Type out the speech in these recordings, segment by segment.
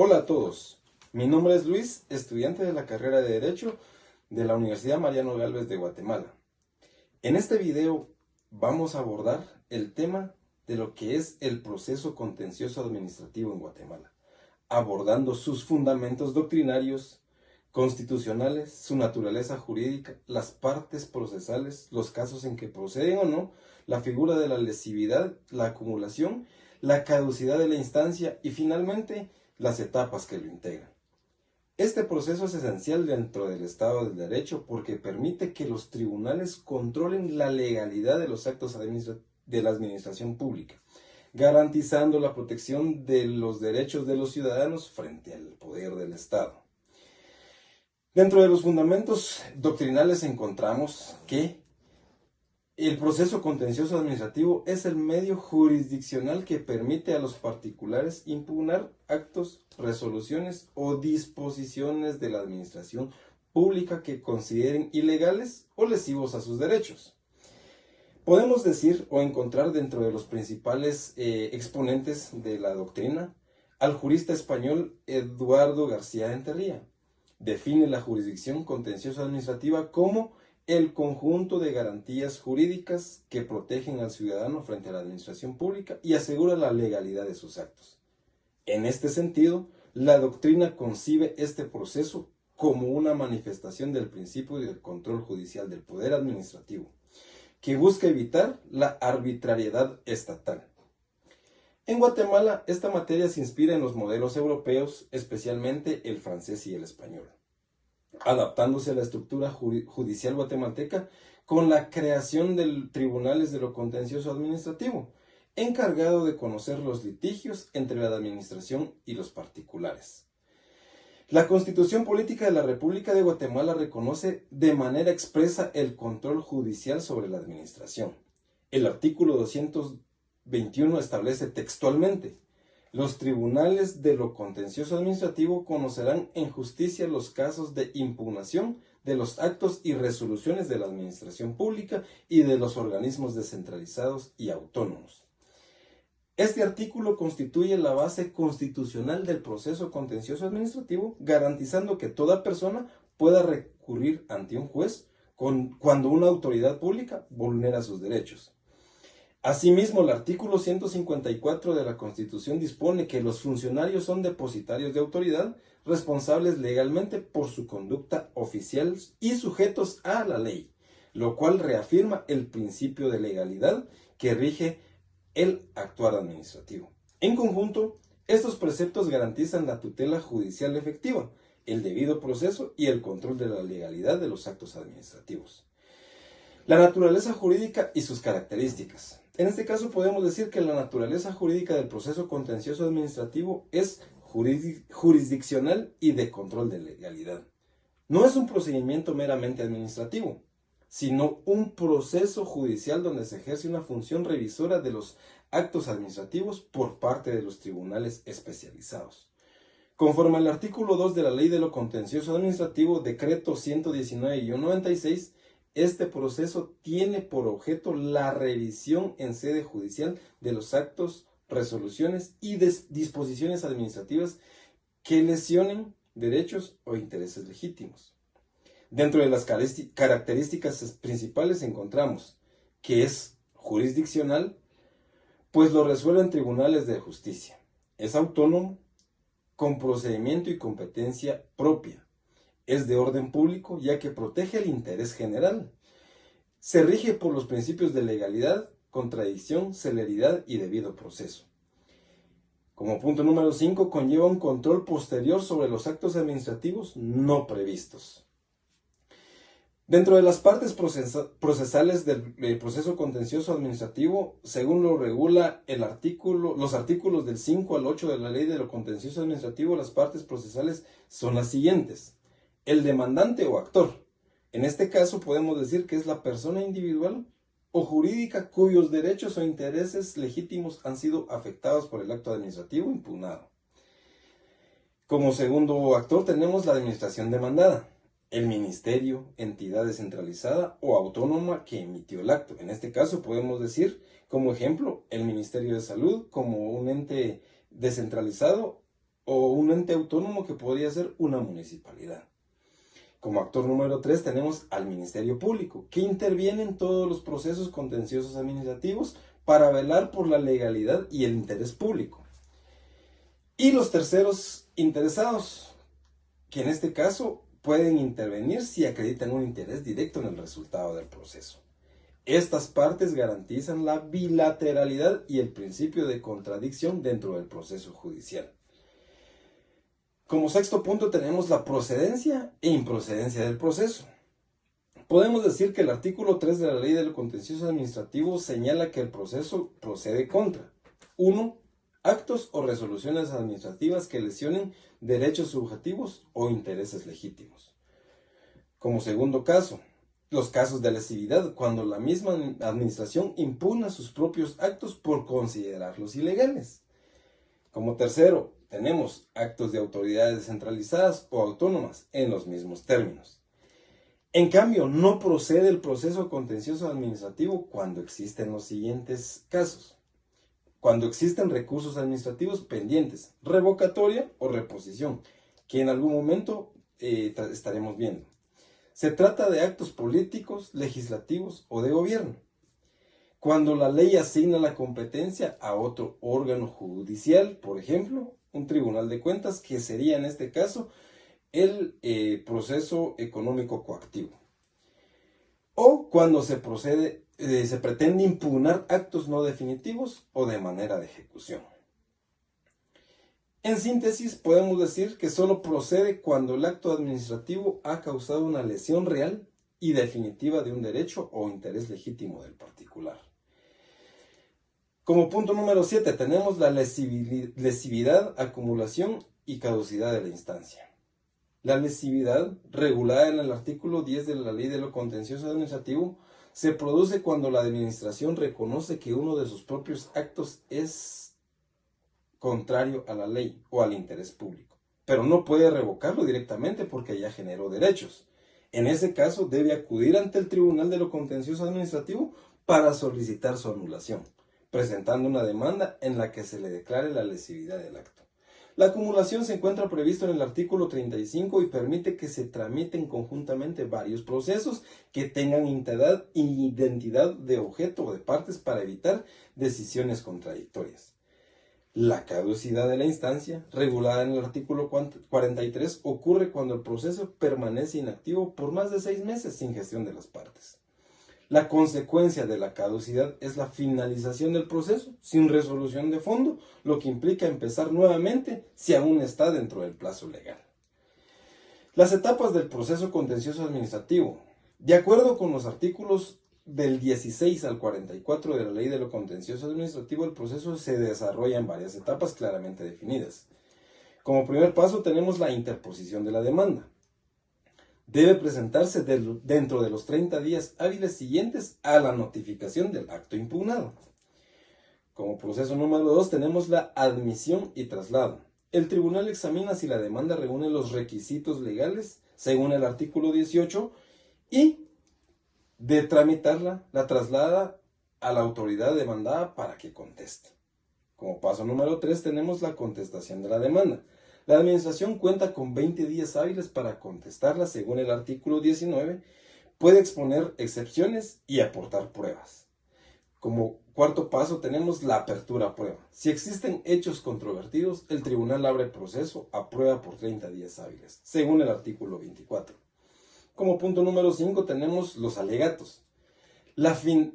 Hola a todos, mi nombre es Luis, estudiante de la carrera de Derecho de la Universidad Mariano Gálvez de Guatemala. En este video vamos a abordar el tema de lo que es el proceso contencioso administrativo en Guatemala, abordando sus fundamentos doctrinarios, constitucionales, su naturaleza jurídica, las partes procesales, los casos en que proceden o no, la figura de la lesividad, la acumulación, la caducidad de la instancia y finalmente las etapas que lo integran. Este proceso es esencial dentro del Estado del Derecho porque permite que los tribunales controlen la legalidad de los actos de la administración pública, garantizando la protección de los derechos de los ciudadanos frente al poder del Estado. Dentro de los fundamentos doctrinales encontramos que el proceso contencioso administrativo es el medio jurisdiccional que permite a los particulares impugnar actos, resoluciones o disposiciones de la administración pública que consideren ilegales o lesivos a sus derechos. Podemos decir o encontrar dentro de los principales exponentes de la doctrina al jurista español Eduardo García Enterría. Define la jurisdicción contencioso administrativa como el conjunto de garantías jurídicas que protegen al ciudadano frente a la administración pública y aseguran la legalidad de sus actos. En este sentido, la doctrina concibe este proceso como una manifestación del principio del control judicial del poder administrativo, que busca evitar la arbitrariedad estatal. En Guatemala, esta materia se inspira en los modelos europeos, especialmente el francés y el español, adaptándose a la estructura judicial guatemalteca con la creación de tribunales de lo contencioso administrativo, encargado de conocer los litigios entre la administración y los particulares. La Constitución Política de la República de Guatemala reconoce de manera expresa el control judicial sobre la administración. El artículo 221 establece textualmente: los tribunales de lo contencioso administrativo conocerán en justicia los casos de impugnación de los actos y resoluciones de la administración pública y de los organismos descentralizados y autónomos. Este artículo constituye la base constitucional del proceso contencioso administrativo, garantizando que toda persona pueda recurrir ante un juez cuando una autoridad pública vulnera sus derechos. Asimismo, el artículo 154 de la Constitución dispone que los funcionarios son depositarios de autoridad, responsables legalmente por su conducta oficial y sujetos a la ley, lo cual reafirma el principio de legalidad que rige el actuar administrativo. En conjunto, estos preceptos garantizan la tutela judicial efectiva, el debido proceso y el control de la legalidad de los actos administrativos. La naturaleza jurídica y sus características. En este caso podemos decir que la naturaleza jurídica del proceso contencioso administrativo es jurisdiccional y de control de legalidad. No es un procedimiento meramente administrativo, sino un proceso judicial donde se ejerce una función revisora de los actos administrativos por parte de los tribunales especializados. Conforme al artículo 2 de la Ley de lo Contencioso Administrativo, Decreto 119-96, este proceso tiene por objeto la revisión en sede judicial de los actos, resoluciones y disposiciones administrativas que lesionen derechos o intereses legítimos. Dentro de las características principales encontramos que es jurisdiccional, pues lo resuelven tribunales de justicia. Es autónomo, con procedimiento y competencia propia. Es de orden público, ya que protege el interés general. Se rige por los principios de legalidad, contradicción, celeridad y debido proceso. Como punto número 5, conlleva un control posterior sobre los actos administrativos no previstos. Dentro de las partes procesales del proceso contencioso administrativo, según lo regula los artículos del 5 al 8 de la Ley de lo Contencioso Administrativo, las partes procesales son las siguientes: el demandante o actor. En este caso podemos decir que es la persona individual o jurídica cuyos derechos o intereses legítimos han sido afectados por el acto administrativo impugnado. Como segundo actor tenemos la administración demandada, el ministerio, entidad descentralizada o autónoma que emitió el acto. En este caso podemos decir, como ejemplo, el Ministerio de Salud como un ente descentralizado o un ente autónomo que podría ser una municipalidad. Como actor número 3 tenemos al Ministerio Público, que interviene en todos los procesos contenciosos administrativos para velar por la legalidad y el interés público. Y los terceros interesados, que en este caso pueden intervenir si acreditan un interés directo en el resultado del proceso. Estas partes garantizan la bilateralidad y el principio de contradicción dentro del proceso judicial. Como sexto punto tenemos la procedencia e improcedencia del proceso. Podemos decir que el artículo 3 de la Ley del Contencioso Administrativo señala que el proceso procede contra 1. Actos o resoluciones administrativas que lesionen derechos subjetivos o intereses legítimos. Como segundo caso, los casos de lesividad, cuando la misma administración impugna sus propios actos por considerarlos ilegales. Como tercero, tenemos actos de autoridades descentralizadas o autónomas en los mismos términos. En cambio, no procede el proceso contencioso administrativo cuando existen los siguientes casos. Cuando existen recursos administrativos pendientes, revocatoria o reposición, que en algún momento estaremos viendo. Se trata de actos políticos, legislativos o de gobierno. Cuando la ley asigna la competencia a otro órgano judicial, por ejemplo, un tribunal de cuentas, que sería en este caso el proceso económico coactivo. O cuando se pretende impugnar actos no definitivos o de manera de ejecución. En síntesis, podemos decir que solo procede cuando el acto administrativo ha causado una lesión real y definitiva de un derecho o interés legítimo del particular. Como punto número 7 tenemos la lesividad, acumulación y caducidad de la instancia. La lesividad, regulada en el artículo 10 de la Ley de lo Contencioso Administrativo, se produce cuando la administración reconoce que uno de sus propios actos es contrario a la ley o al interés público, pero no puede revocarlo directamente porque ya generó derechos. En ese caso debe acudir ante el Tribunal de lo Contencioso Administrativo para solicitar su anulación, presentando una demanda en la que se le declare la lesividad del acto. La acumulación se encuentra previsto en el artículo 35 y permite que se tramiten conjuntamente varios procesos que tengan identidad de objeto o de partes para evitar decisiones contradictorias. La caducidad de la instancia, regulada en el artículo 43, ocurre cuando el proceso permanece inactivo por más de 6 meses sin gestión de las partes. La consecuencia de la caducidad es la finalización del proceso sin resolución de fondo, lo que implica empezar nuevamente si aún está dentro del plazo legal. Las etapas del proceso contencioso administrativo. De acuerdo con los artículos del 16 al 44 de la Ley de lo Contencioso Administrativo, el proceso se desarrolla en varias etapas claramente definidas. Como primer paso tenemos la interposición de la demanda. Debe presentarse dentro de los 30 días hábiles siguientes a la notificación del acto impugnado. Como proceso número 2 tenemos la admisión y traslado. El tribunal examina si la demanda reúne los requisitos legales según el artículo 18 y de tramitarla, la traslada a la autoridad demandada para que conteste. Como paso número 3 tenemos la contestación de la demanda. La administración cuenta con 20 días hábiles para contestarla según el artículo 19, puede exponer excepciones y aportar pruebas. Como cuarto paso tenemos la apertura a prueba. Si existen hechos controvertidos, el tribunal abre proceso a prueba por 30 días hábiles, según el artículo 24. Como punto número 5 tenemos los alegatos.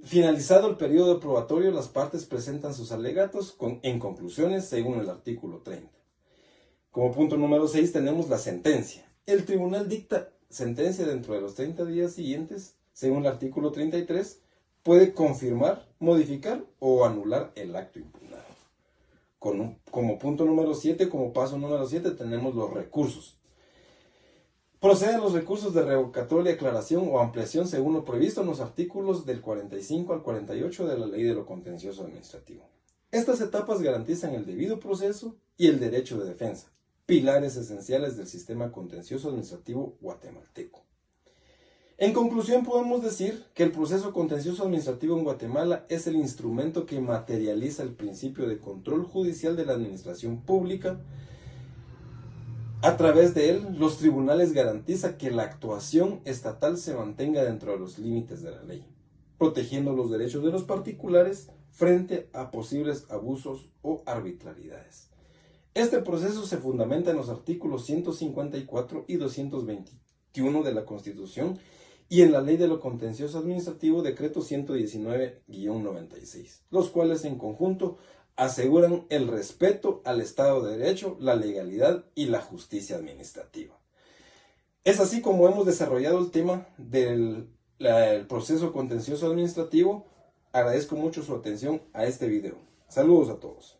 Finalizado el periodo probatorio, las partes presentan sus alegatos en conclusiones según el artículo 30. Como punto número 6 tenemos la sentencia. El tribunal dicta sentencia dentro de los 30 días siguientes, según el artículo 33, puede confirmar, modificar o anular el acto impugnado. Como punto número 7, como paso número 7, tenemos los recursos. Proceden los recursos de revocatoria, aclaración o ampliación según lo previsto en los artículos del 45 al 48 de la Ley de lo Contencioso Administrativo. Estas etapas garantizan el debido proceso y el derecho de defensa, pilares esenciales del sistema contencioso administrativo guatemalteco. En conclusión, podemos decir que el proceso contencioso administrativo en Guatemala es el instrumento que materializa el principio de control judicial de la administración pública, A través de él, los tribunales garantizan que la actuación estatal se mantenga dentro de los límites de la ley, protegiendo los derechos de los particulares frente a posibles abusos o arbitrariedades. Este proceso se fundamenta en los artículos 154 y 221 de la Constitución y en la Ley de lo Contencioso Administrativo, decreto 119-96, los cuales en conjunto aseguran el respeto al Estado de Derecho, la legalidad y la justicia administrativa. Es así como hemos desarrollado el tema del proceso contencioso administrativo. Agradezco mucho su atención a este video. Saludos a todos.